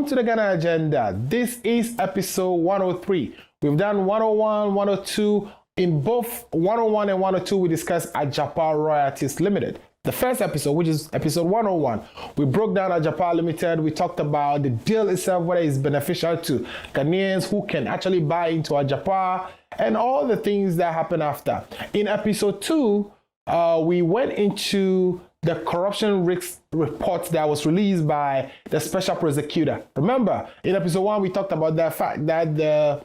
to the Ghana Agenda. This is episode 103. We've done 101, 102. In both 101 and 102, we discussed Ajapa Royalties Limited. The first episode, which is episode 101, we broke down Ajapa Limited. We talked about the deal itself, whether it's beneficial to Ghanaians who can actually buy into Ajapa, and all the things that happen after. In episode 2, we went into the corruption risk report that was released by the special prosecutor. Remember, in episode 1, we talked about the fact that the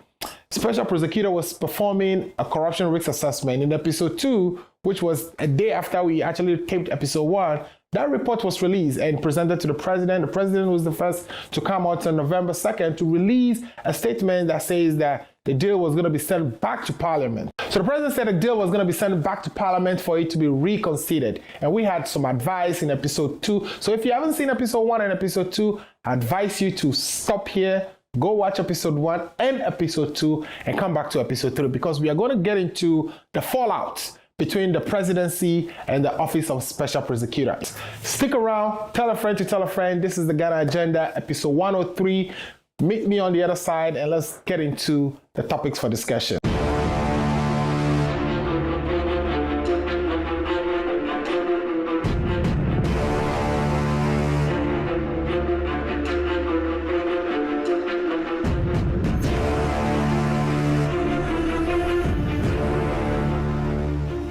special prosecutor was performing a corruption risk assessment. In episode 2, which was a day after we actually taped episode 1, that report was released and presented to the president. The president was the first to come out on November 2nd to release a statement that says that the deal was going to be sent back to Parliament. So the president said the deal was going to be sent back to Parliament for it to be reconsidered. And we had some advice in episode 2. So if you haven't seen episode 1 and episode 2, I advise you to stop here, go watch episode 1 and episode 2, and come back to episode 3, because we are going to get into the fallout between the presidency and the office of special prosecutors. Stick around, tell a friend to tell a friend. This is the Ghana Agenda, episode 103. Meet me on the other side and let's get into the topics for discussion.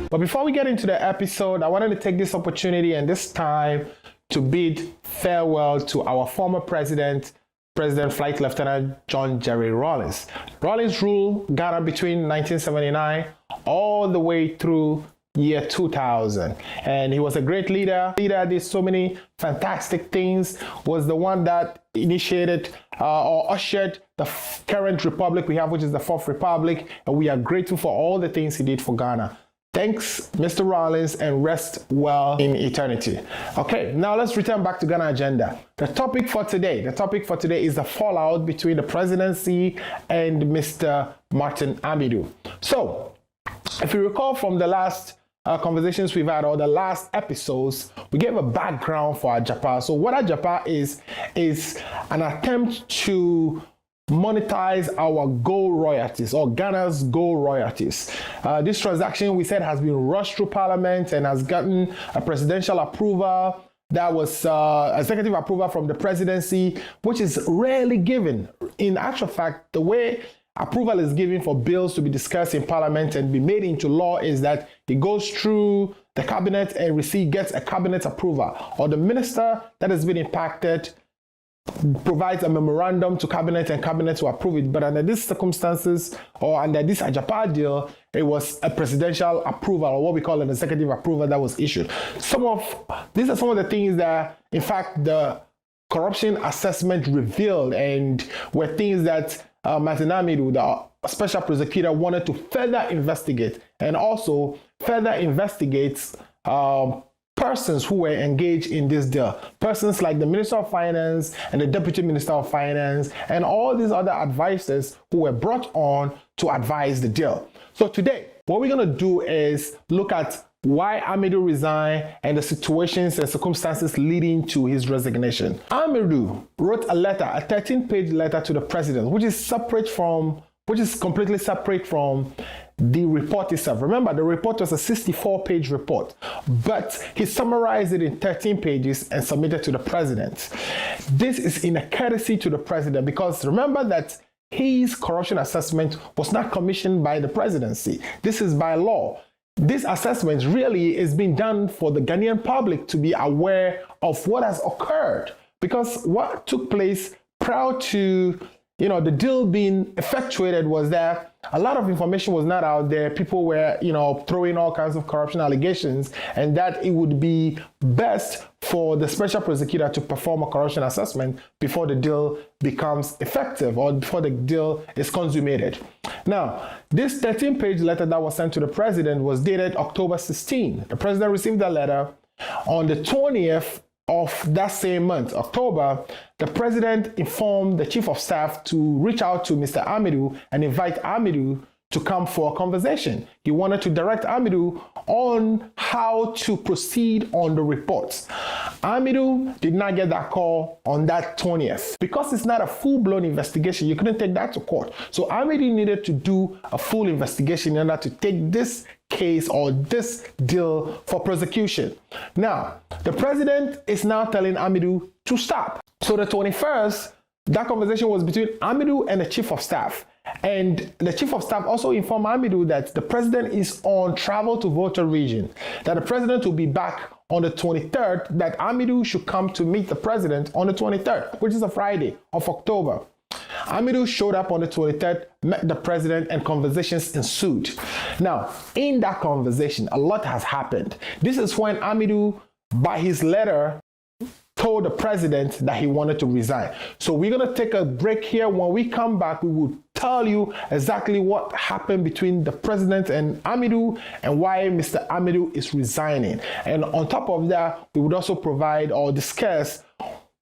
But before we get into the episode, I wanted to take this opportunity and this time to bid farewell to our former President Flight Lieutenant John Jerry Rawlings. Rawlings ruled Ghana between 1979 all the way through year 2000. And he was a great leader. Did so many fantastic things, was the one that initiated or ushered the current republic we have, which is the Fourth Republic. And we are grateful for all the things he did for Ghana. Thanks, Mr. Rawlings, and rest well in eternity. Okay, now let's return back to Ghana Agenda. The topic for today is the fallout between the presidency and Mr. Martin Amidu. So, if you recall from the last conversations we've had, or the last episodes, we gave a background for Ajapa. So what Ajapa is an attempt to monetize our gold royalties, or Ghana's gold royalties. This transaction, we said, has been rushed through Parliament and has gotten a presidential approval. That was executive approval from the presidency, which is rarely given. In actual fact, the way approval is given for bills to be discussed in Parliament and be made into law is that it goes through the cabinet and gets a cabinet approval, or the minister that has been impacted provides a memorandum to cabinet and cabinet to approve it. But under these circumstances, or under this Ajapa deal, it was a presidential approval, or what we call an executive approval, that was issued. These are some of the things that, in fact, the corruption assessment revealed, and were things that Martin Amidu, the special prosecutor, wanted to further investigate, and also further investigates persons who were engaged in this deal. Persons like the Minister of Finance and the Deputy Minister of Finance and all these other advisors who were brought on to advise the deal. So today, what we're going to do is look at why Amidu resigned and the situations and circumstances leading to his resignation. Amidu wrote a letter, a 13-page letter to the president, which is completely separate from the report itself. Remember, the report was a 64-page report, but he summarized it in 13 pages and submitted to the president. This is in a courtesy to the president, because remember that his corruption assessment was not commissioned by the presidency. This is by law. This assessment really is being done for the Ghanaian public to be aware of what has occurred, because what took place prior to the deal being effectuated was that a lot of information was not out there. People were, throwing all kinds of corruption allegations, and that it would be best for the special prosecutor to perform a corruption assessment before the deal becomes effective, or before the deal is consummated. Now, this 13-page letter that was sent to the president was dated October 16. The president received the letter on the 20th of that same month, October. The president informed the chief of staff to reach out to Mr. Amidu and invite Amidu to come for a conversation. He wanted to direct Amidu on how to proceed on the reports. Amidu did not get that call on that 20th. Because it's not a full-blown investigation, you couldn't take that to court. So Amidu needed to do a full investigation in order to take this case or this deal for prosecution. Now, the president is now telling Amidu to stop. So the 21st, that conversation was between Amidu and the chief of staff. And the chief of staff also informed Amidu that the president is on travel to Volta region, that the president will be back on the 23rd, that Amidu should come to meet the president on the 23rd, which is a Friday of October. Amidu showed up on the 23rd, met the president, and conversations ensued. Now, in that conversation, a lot has happened. This is when Amidu, by his letter, told the president that he wanted to resign. So we're going to take a break here. When we come back, we will tell you exactly what happened between the president and Amidu and why Mr. Amidu is resigning. And on top of that, we would also provide or discuss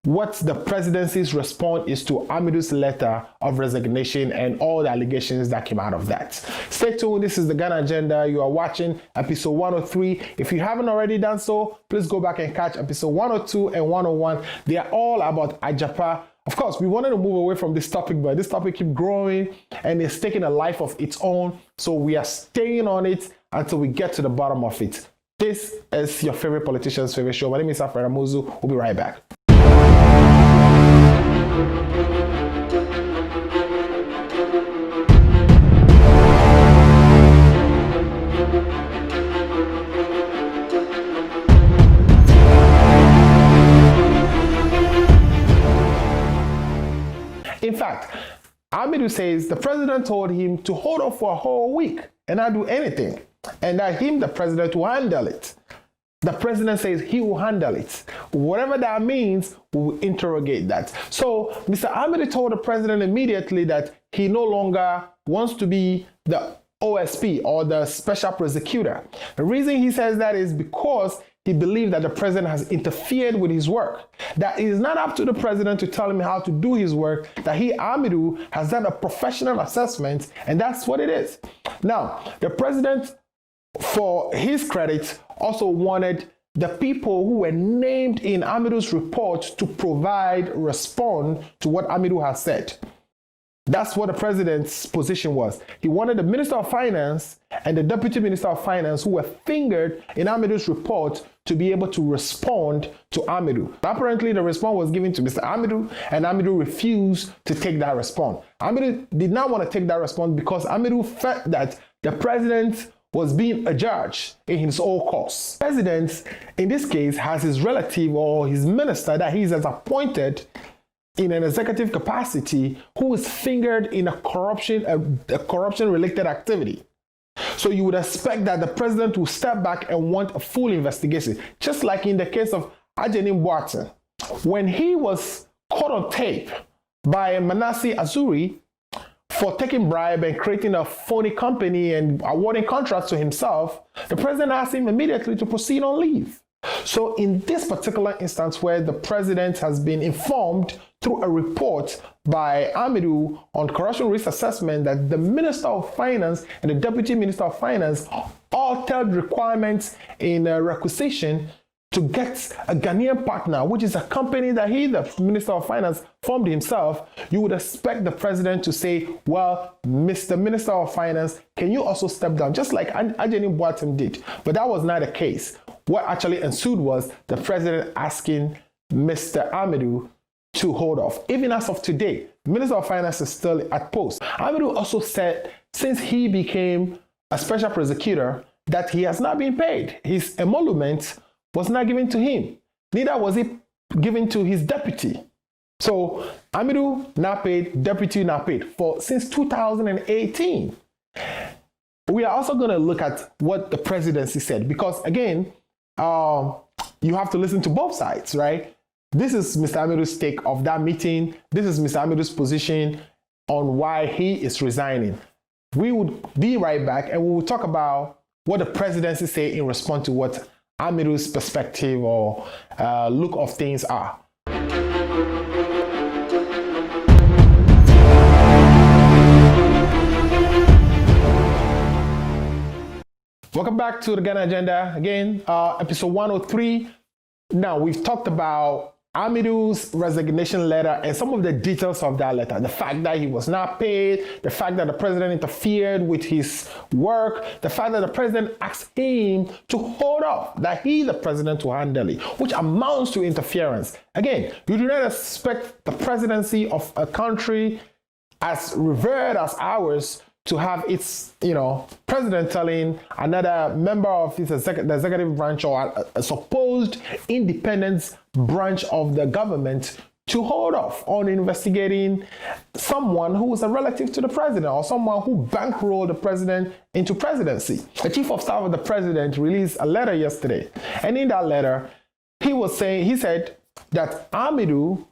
what the presidency's response is to Amidu's letter of resignation and all the allegations that came out of that. Stay tuned. This is the Ghana Agenda. You are watching episode 103. If you haven't already done so, please go back and catch episode 102 and 101. They are all about Ajapa. Of course, we wanted to move away from this topic, but this topic keeps growing and it's taking a life of its own. So we are staying on it until we get to the bottom of it. This is your favorite politician's favorite show. My name is President and Amidu. We'll be right back. In fact, Amidu says the president told him to hold off for a whole week and not do anything, and that the president, will handle it. The president says he will handle it. Whatever that means, we will interrogate that. So Mr. Amidu told the president immediately that he no longer wants to be the OSP or the special prosecutor. The reason he says that is because he believed that the president has interfered with his work. That it is not up to the president to tell him how to do his work, that he, Amidu, has done a professional assessment, and that's what it is. Now, the president, for his credit, also wanted the people who were named in Amidu's report to respond to what Amidu has said. That's what the president's position was. He wanted the Minister of Finance and the Deputy Minister of Finance, who were fingered in Amidu's report, to be able to respond to Amidu. Apparently, the response was given to Mr. Amidu, and Amidu refused to take that response. Amidu did not want to take that response because Amidu felt that the president was being a judge in his own cause. The president, in this case, has his relative or his minister that he has appointed in an executive capacity who is fingered in a corruption-related activity. So you would expect that the president will step back and want a full investigation, just like in the case of Ajanim Boateng. When he was caught on tape by Manasseh Azuri for taking bribe and creating a phony company and awarding contracts to himself, the president asked him immediately to proceed on leave. So in this particular instance where the president has been informed through a report by Amidu on corruption risk assessment that the Minister of Finance and the Deputy Minister of Finance altered requirements in a requisition to get a Ghanaian partner, which is a company that he, the Minister of Finance, formed himself, you would expect the president to say, well, Mr. Minister of Finance, can you also step down? Just like Ajanim Boateng did. But that was not the case. What actually ensued was the president asking Mr. Amidu to hold off. Even as of today, the Minister of Finance is still at post. Amidu also said, since he became a special prosecutor, that he has not been paid. His emolument was not given to him. Neither was it given to his deputy. So Amidu not paid, deputy not paid since 2018. We are also going to look at what the presidency said because, again, you have to listen to both sides, right? This is Mr. Amidu's take of that meeting. This is Mr. Amidu's position on why he is resigning. We would be right back and we will talk about what the presidency say in response to what Amidu's perspective or look of things are. Welcome back to the Ghana Agenda again, episode 103. Now, we've talked about Amidu's resignation letter and some of the details of that letter. The fact that he was not paid, the fact that the president interfered with his work, the fact that the president asked him to hold off, that he, the president, to handle it, which amounts to interference. Again, you do not expect the presidency of a country as revered as ours to have its, president telling another member of the executive branch or a supposed independent branch of the government to hold off on investigating someone who was a relative to the president or someone who bankrolled the president into presidency. The chief of staff of the president released a letter yesterday, and in that letter, he said that Amidu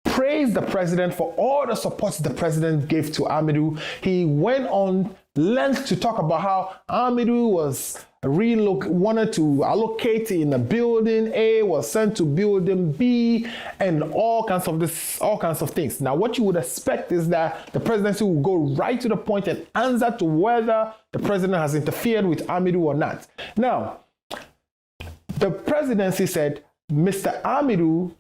praised the president for all the support the president gave to Amidu. He went on length to talk about how Amidu was wanted to allocate in the building A, was sent to building B, and all kinds of things. Now, what you would expect is that the presidency will go right to the point and answer to whether the president has interfered with Amidu or not. Now, the presidency said Mr. Amidu,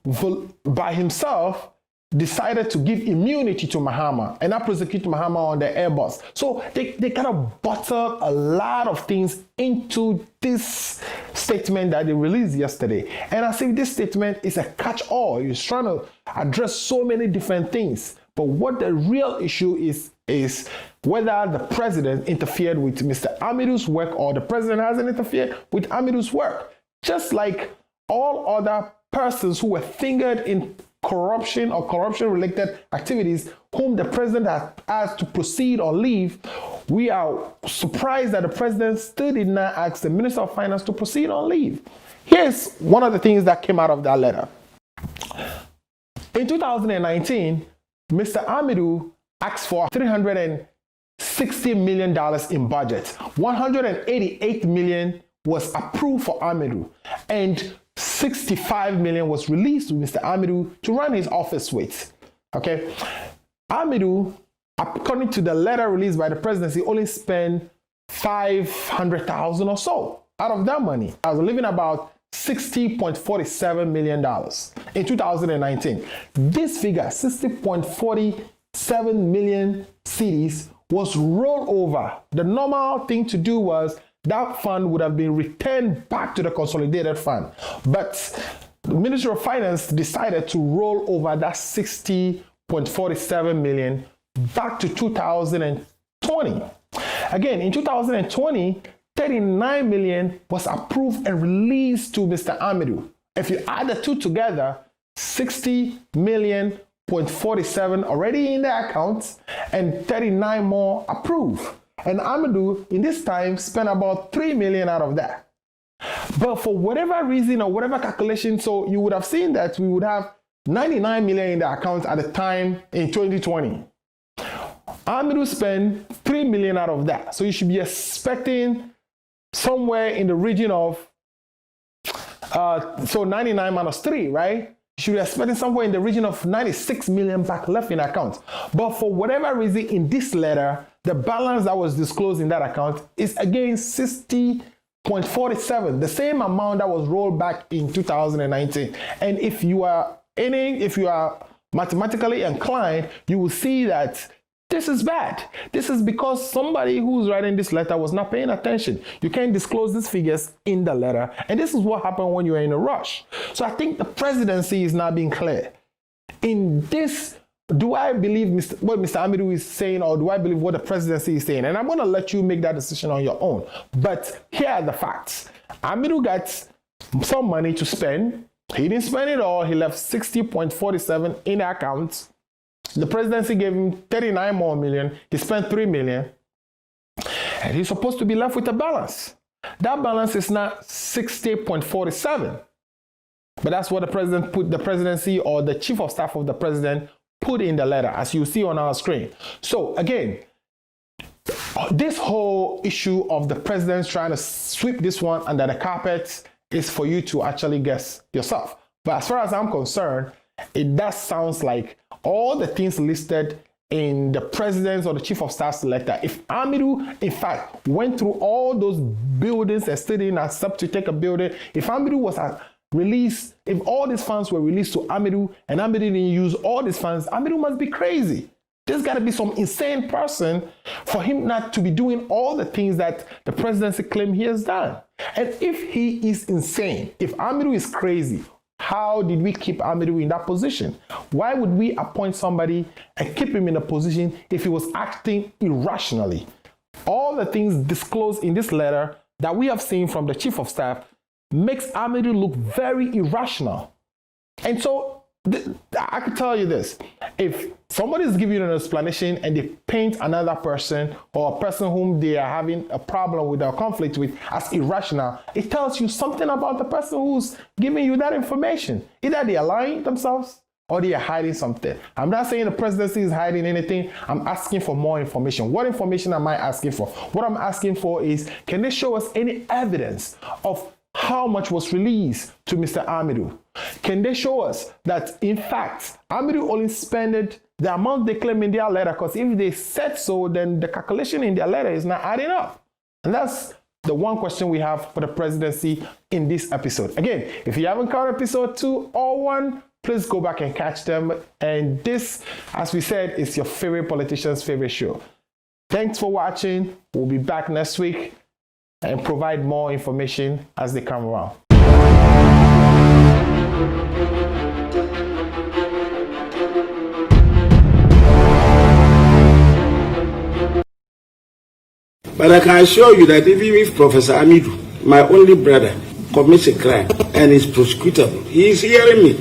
by himself, decided to give immunity to Mahama and not prosecute Mahama on the Airbus. So they kind of bottled a lot of things into this statement that they released yesterday. And as if this statement is a catch-all. He's trying to address so many different things. But what the real issue is whether the president interfered with Mr. Amidu's work or the president hasn't interfered with Amidu's work. Just like all other persons who were fingered in corruption or corruption-related activities whom the president has asked to proceed or leave, we are surprised that the president still did not ask the Minister of Finance to proceed or leave. Here's one of the things that came out of that letter. In 2019, Mr. Amidu asked for $360 million in budget. $188 million was approved for Amidu, and $65 million was released to Mr. Amidu to run his office with. Okay, Amidu, according to the letter released by the presidency, only spent $500,000 or so out of that money. I was leaving about $60.47 million in 2019. This figure, $60.47 million cedis, was rolled over. The normal thing to do was that fund would have been returned back to the consolidated fund. But the Ministry of Finance decided to roll over that $60.47 million back to 2020. Again, in 2020, $39 million was approved and released to Mr. Amidu. If you add the two together, $60 million already in the accounts and 39 more approved. And Amidu, in this time, spent about $3 million out of that. But for whatever reason or whatever calculation, so you would have seen that we would have $99 million in the account at the time in 2020. Amidu spent $3 million out of that. So you should be expecting somewhere in the region of, so 99 minus 3, right? You should be expecting somewhere in the region of $96 million back left in account. But for whatever reason, in this letter, the balance that was disclosed in that account is again $60.47, the same amount that was rolled back in 2019. And if you are mathematically inclined, you will see that this is bad. This is because somebody who's writing this letter was not paying attention. You can't disclose these figures in the letter. And this is what happened when you're in a rush. So I think the presidency is not being clear. In this, do I believe what Mr. Amidu is saying, or do I believe what the presidency is saying? And I'm going to let you make that decision on your own. But here are the facts. Amidu got some money to spend. He didn't spend it all. He left $60.47 in the account. The presidency gave him $39 more million. He spent $3 million. And he's supposed to be left with a balance. That balance is not $60.47. But that's what the president put, the presidency or the chief of staff of the president put in the letter, as you see on our screen. So again, this whole issue of the president trying to sweep this one under the carpet is for you to actually guess yourself. But as far as I'm concerned, it does sound like all the things listed in the president's or the chief of staff's letter, if Amidu, in fact, went through all those buildings and stood in and stepped to take a building, if Amidu was released, if all these funds were released to Amidu and Amidu didn't use all these funds, Amidu must be crazy. There's got to be some insane person for him not to be doing all the things that the presidency claimed he has done. And if he is insane, if Amidu is crazy, how did we keep Amidu in that position? Why would we appoint somebody and keep him in a position if he was acting irrationally? All the things disclosed in this letter that we have seen from the chief of staff makes Amidu look very irrational. And so I can tell you this, if somebody is giving you an explanation and they paint another person or a person whom they are having a problem with or conflict with as irrational, it tells you something about the person who's giving you that information. Either they are lying themselves or they are hiding something. I'm not saying the presidency is hiding anything. I'm asking for more information. What information am I asking for? What I'm asking for is, can they show us any evidence of how much was released to Mr. Amidu? Can they show us that, in fact, Amidu only spent the amount they claim in their letter? Because if they said so, then the calculation in their letter is not adding up. And that's the one question we have for the presidency in this episode. Again, if you haven't caught episode 2 or 1, please go back and catch them. And this, as we said, is your favorite politician's favorite show. Thanks for watching. We'll be back next week and provide more information as they come around. But I can assure you that even if Professor Amidu, my only brother, commits a crime and is prosecutable, he is hearing me.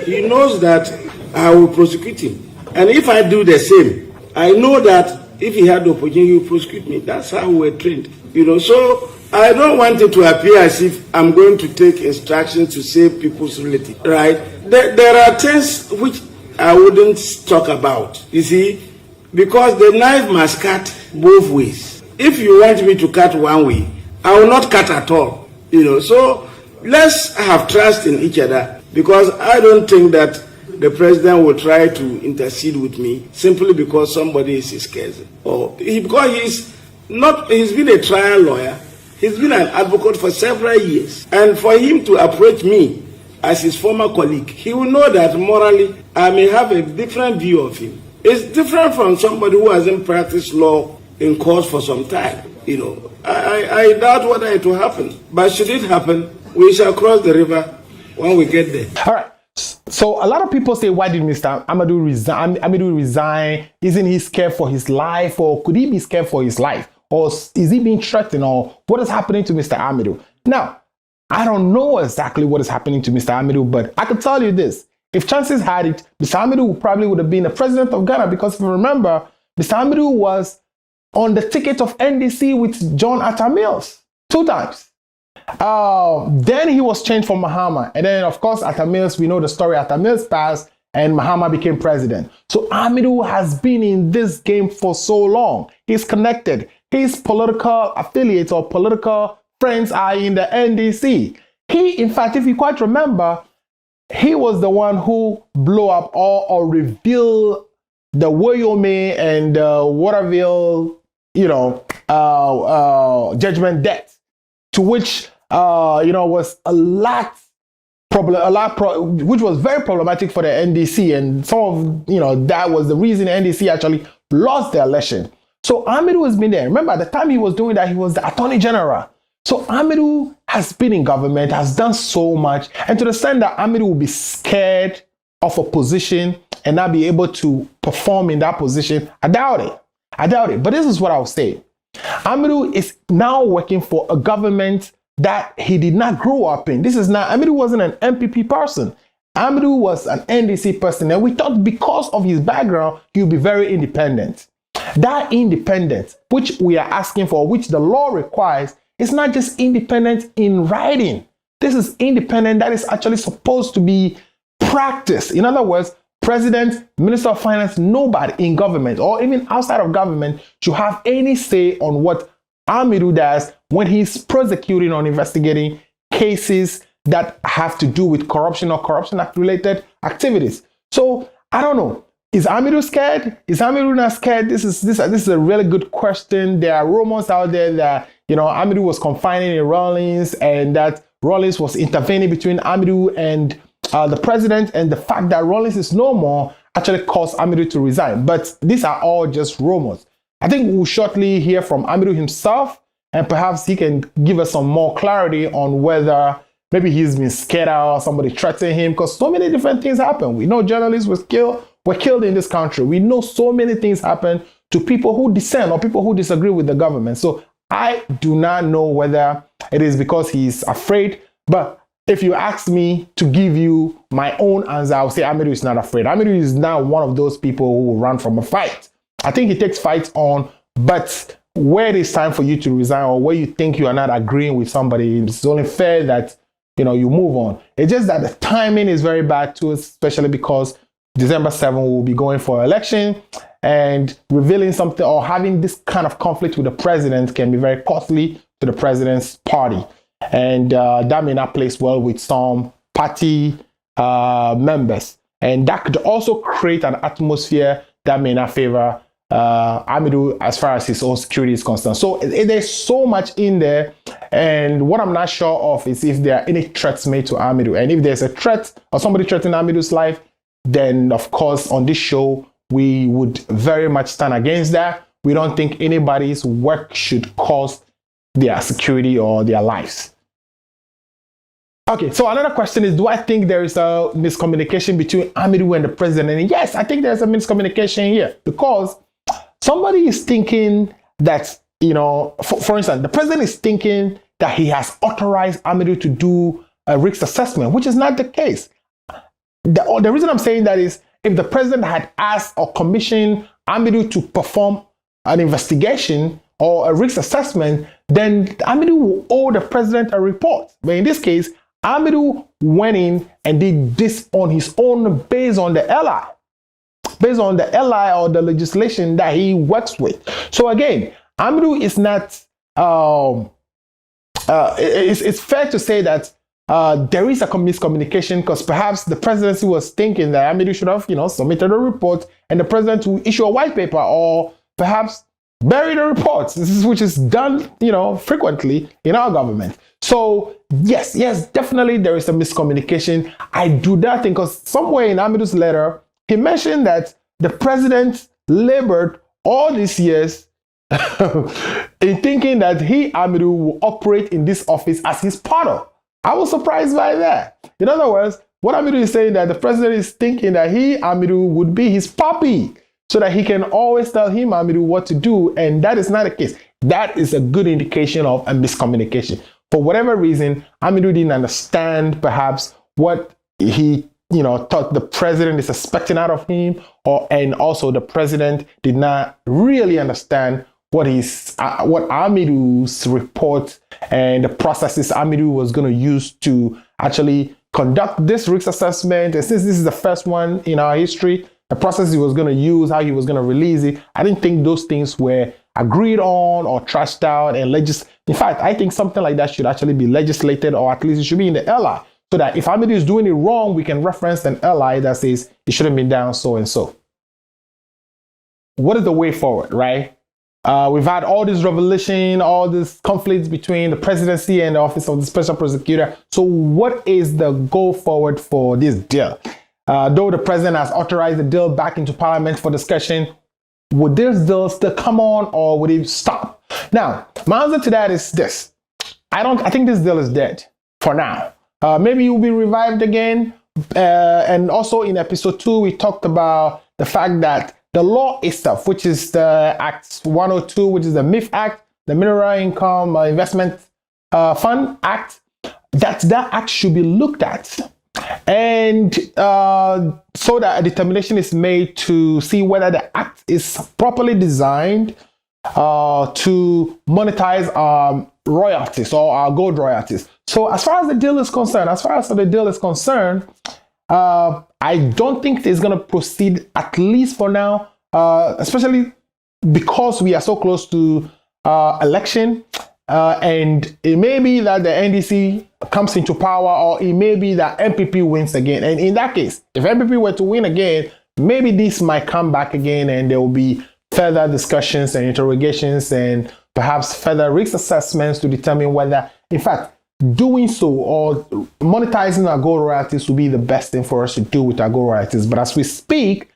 He knows that I will prosecute him. And if I do the same, I know that if he had the opportunity, he will prosecute me. That's how we're trained. So I don't want it to appear as if I'm going to take instructions to save people's relatives, right? There are things which I wouldn't talk about, you see, because the knife must cut both ways. If you want me to cut one way, I will not cut at all, So let's have trust in each other, because I don't think that the president will try to intercede with me simply because somebody is his cousin, because he's been a trial lawyer. He's been an advocate for several years. And for him to approach me as his former colleague, he will know that morally I may have a different view of him. It's different from somebody who hasn't practiced law in court for some time. I doubt whether it will happen. But should it happen, we shall cross the river when we get there. All right. So a lot of people say, why did Mr. Amidu resign? Isn't he scared for his life? Or could he be scared for his life? Or is he being threatened? Or what is happening to Mr. Amidu? Now, I don't know exactly what is happening to Mr. Amidu, but I can tell you this. If chances had it, Mr. Amidu probably would have been the president of Ghana, because if you remember, Mr. Amidu was on the ticket of NDC with John Atta Mills 2 times. Then he was changed for Mahama. And then, of course, Atta Mills, we know the story. Atta Mills passed and Mahama became president. So Amidu has been in this game for so long. He's connected. His political affiliates or political friends are in the NDC. He, in fact, if you quite remember, he was the one who blew up or revealed the Wyoming and Waterville, judgment debt, to which was a lot which was very problematic for the NDC, and some of that was the reason the NDC actually lost the election. So Amidu has been there. Remember, at the time he was doing that, he was the Attorney General. So Amidu has been in government, has done so much, and to the extent that Amidu will be scared of a position and not be able to perform in that position, I doubt it. But this is what I'll say. Amidu is now working for a government that he did not grow up in. Amidu wasn't an MPP person. Amidu was an NDC person, and we thought because of his background, he would be very independent. That independence, which we are asking for, which the law requires, is not just independent in writing. This is independent that is actually supposed to be practiced. In other words, president, minister of finance, nobody in government or even outside of government should have any say on what Amidu does when he's prosecuting or investigating cases that have to do with corruption or corruption related activities. So I don't know. Is Amidu scared? Is Amidu not scared? This is a really good question. There are rumors out there that, Amidu was confining in Rawlings and that Rawlings was intervening between Amidu and the president, and the fact that Rawlings is no more actually caused Amidu to resign. But these are all just rumors. I think we'll shortly hear from Amidu himself, and perhaps he can give us some more clarity on whether maybe he's been scared out or somebody threatened him, because so many different things happen. We know journalists were killed in this country. We know so many things happen to people who dissent or people who disagree with the government. So I do not know whether it is because he's afraid, but if you ask me to give you my own answer, I would say Amidu is not afraid. Amidu is not one of those people who will run from a fight. I think he takes fights on, but where it is time for you to resign or where you think you are not agreeing with somebody, it's only fair that you move on. It's just that the timing is very bad too, especially because December 7th will be going for election, and revealing something or having this kind of conflict with the president can be very costly to the president's party. And that may not place well with some party members. And that could also create an atmosphere that may not favor Amidu as far as his own security is concerned. So there's so much in there. And what I'm not sure of is if there are any threats made to Amidu. And if there's a threat or somebody threatening Amidu's life, then of course on this show, we would very much stand against that. We don't think anybody's work should cost their security or their lives. Okay, so another question is, do I think there is a miscommunication between Amidu and the president? And yes, I think there's a miscommunication here, because somebody is thinking that, for instance, the president is thinking that he has authorized Amidu to do a risk assessment, which is not the case. The reason I'm saying that is, if the president had asked or commissioned Amidu to perform an investigation or a risk assessment, then Amidu will owe the president a report. But in this case, Amidu went in and did this on his own based on the LI. Based on the LI or the legislation that he works with. So again, Amidu is not, it's fair to say that there is a miscommunication, because perhaps the presidency was thinking that Amidu should have, submitted a report and the president will issue a white paper, or perhaps bury the reports. This is which is done, frequently in our government. So yes, definitely there is a miscommunication. I do not think, because somewhere in Amidu's letter, he mentioned that the president labored all these years in thinking that he, Amidu, will operate in this office as his partner. I was surprised by that. In other words, what Amidu is saying, that the president is thinking that he, Amidu, would be his puppy, so that he can always tell him, Amidu, what to do. And that is not the case. That is a good indication of a miscommunication. For whatever reason, Amidu didn't understand perhaps what he thought the president is expecting out of him, and also the president did not really understand what Amidu's report and the processes Amidu was going to use to actually conduct this risk assessment. And since this is the first one in our history, the process he was going to use, how he was going to release it, I didn't think those things were agreed on or trashed out and in fact, I think something like that should actually be legislated, or at least it should be in the LI, so that if Amidu is doing it wrong, we can reference an LI that says it shouldn't be done so and so. What is the way forward, right? We've had all this revelation, all this conflicts between the presidency and the office of the special prosecutor. So what is the go forward for this deal? Though the president has authorized the deal back into parliament for discussion, would this deal still come on, or would it stop? Now, my answer to that is this. I think this deal is dead for now. Maybe it will be revived again. And also in episode 2, we talked about the fact that the law itself, which is the Act 102, which is the MIF Act, the Mineral Income Investment Fund Act, that act should be looked at. And so that a determination is made to see whether the act is properly designed to monetize royalties or gold royalties. So as far as the deal is concerned, I don't think it's going to proceed, at least for now, especially because we are so close to election. And it may be that the NDC comes into power, or it may be that MPP wins again. And in that case, if MPP were to win again, maybe this might come back again and there will be further discussions and interrogations and perhaps further risk assessments to determine whether, in fact, doing so or monetizing our gold royalties will be the best thing for us to do with our gold royalties. But as we speak,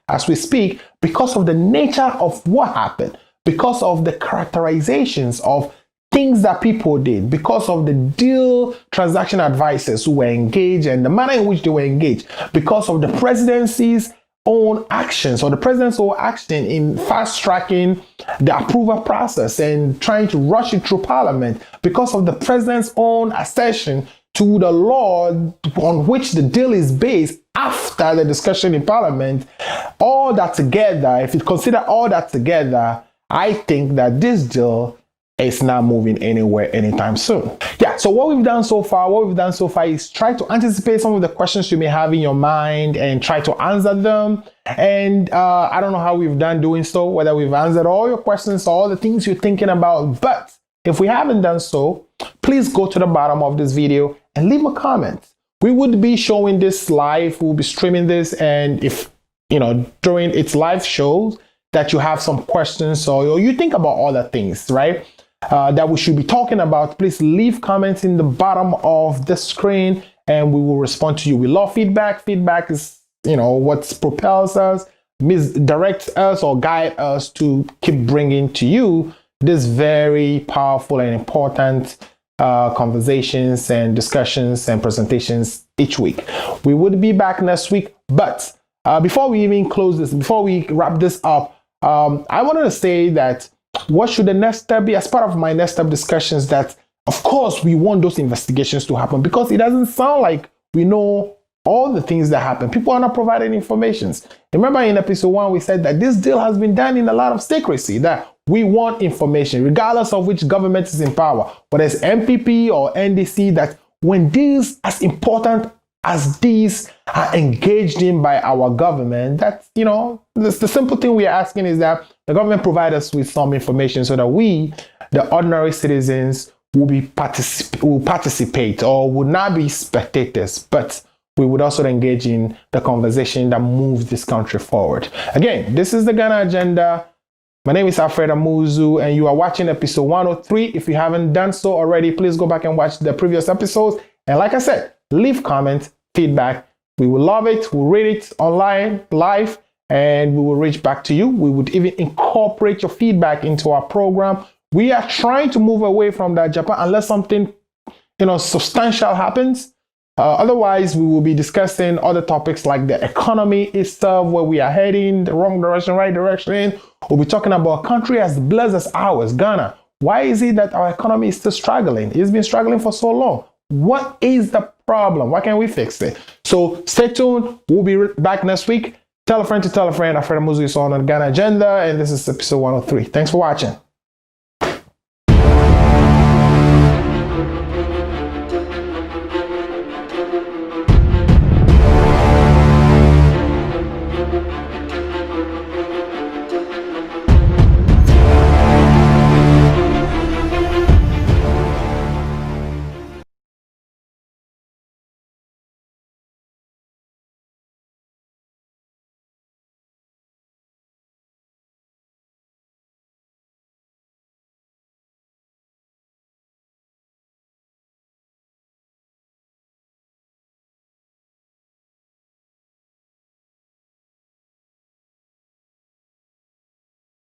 because of the nature of what happened, because of the characterizations of things that people did, because of the deal transaction advisors who were engaged and the manner in which they were engaged, because of the presidency's own actions or the president's own action in fast tracking the approval process and trying to rush it through parliament, because of the president's own assertion to the law on which the deal is based after the discussion in parliament, all that together, if you consider all that together, I think that this deal is not moving anywhere anytime soon. Yeah, so what we've done so far is try to anticipate some of the questions you may have in your mind and try to answer them. And I don't know how we've done doing so, whether we've answered all your questions, all the things you're thinking about. But if we haven't done so, please go to the bottom of this video and leave a comment. We would be showing this live, we'll be streaming this, and if, during its live shows that you have some questions or you think about other things, right? That we should be talking about, please leave comments in the bottom of the screen and we will respond to you. We love feedback. Feedback is, what propels us, misdirects us or guide us to keep bringing to you this very powerful and important conversations and discussions and presentations each week. We would be back next week, but before we even close this, before we wrap this up, I wanted to say that what should the next step be? As part of my next step discussions, that of course we want those investigations to happen, because it doesn't sound like we know all the things that happen. People are not providing information. Remember in episode 1, we said that this deal has been done in a lot of secrecy, that we want information, regardless of which government is in power, whether it's MPP or NDC, that when deals as important as these are engaged in by our government, that, the simple thing we are asking is that the government provide us with some information so that we, the ordinary citizens, will participate or will not be spectators, but we would also engage in the conversation that moves this country forward. Again, this is the Ghana Agenda. My name is Alfred Amuzu, and you are watching episode 103. If you haven't done so already, please go back and watch the previous episodes. And like I said, leave comments, feedback. We will love it. We'll read it online, live, and we will reach back to you. We would even incorporate your feedback into our program. We are trying to move away from that Japan unless something, substantial happens. Otherwise, we will be discussing other topics like the economy itself, where we are heading, the wrong direction, right direction. We'll be talking about a country as blessed as ours, Ghana. Why is it that our economy is still struggling? It's been struggling for so long. What is the problem? Why can't we fix it? So stay tuned. We'll be back next week. Tell a friend to tell a friend. Alfred Amuzu is on the Ghana Agenda, and this is episode 103. Thanks for watching.